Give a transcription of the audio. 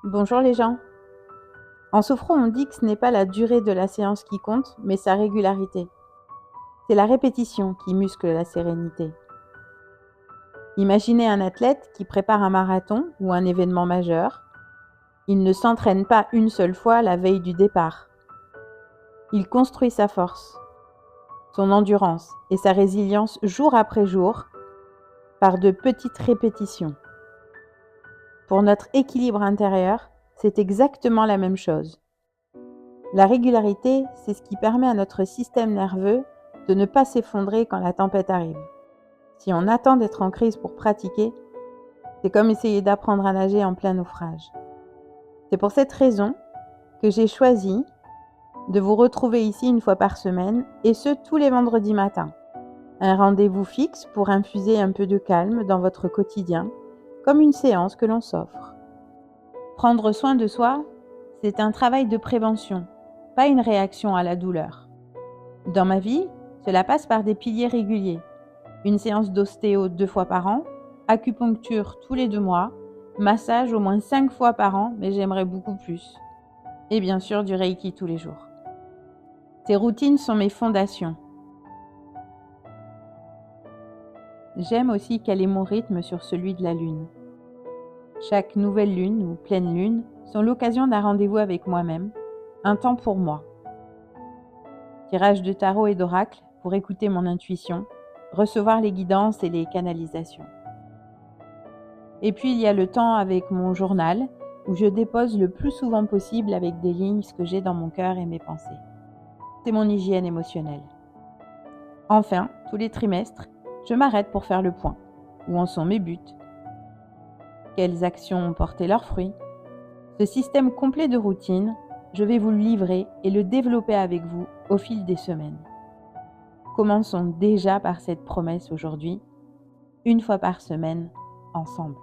Bonjour les gens. En sophro, on dit que ce n'est pas la durée de la séance qui compte, mais sa régularité. C'est la répétition qui muscle la sérénité. Imaginez un athlète qui prépare un marathon ou un événement majeur. Il ne s'entraîne pas une seule fois la veille du départ. Il construit sa force, son endurance et sa résilience jour après jour par de petites répétitions. Pour notre équilibre intérieur, c'est exactement la même chose. La régularité, c'est ce qui permet à notre système nerveux de ne pas s'effondrer quand la tempête arrive. Si on attend d'être en crise pour pratiquer, c'est comme essayer d'apprendre à nager en plein naufrage. C'est pour cette raison que j'ai choisi de vous retrouver ici une fois par semaine, et ce tous les vendredis matins. Un rendez-vous fixe pour infuser un peu de calme dans votre quotidien, comme une séance que l'on s'offre. Prendre soin de soi, c'est un travail de prévention, pas une réaction à la douleur. Dans ma vie, cela passe par des piliers réguliers. Une séance d'ostéo 2 fois par an, acupuncture tous les 2 mois, massage au moins 5 fois par an, mais j'aimerais beaucoup plus. Et bien sûr du Reiki tous les jours. Ces routines sont mes fondations. J'aime aussi caler mon rythme sur celui de la lune. Chaque nouvelle lune ou pleine lune sont l'occasion d'un rendez-vous avec moi-même, un temps pour moi. Tirage de tarot et d'oracle pour écouter mon intuition, recevoir les guidances et les canalisations. Et puis il y a le temps avec mon journal où je dépose le plus souvent possible avec des lignes ce que j'ai dans mon cœur et mes pensées. C'est mon hygiène émotionnelle. Enfin, tous les trimestres, je m'arrête pour faire le point. Où en sont mes buts? Quelles actions ont porté leurs fruits? Ce système complet de routine, je vais vous le livrer et le développer avec vous au fil des semaines. Commençons déjà par cette promesse aujourd'hui, une fois par semaine, ensemble.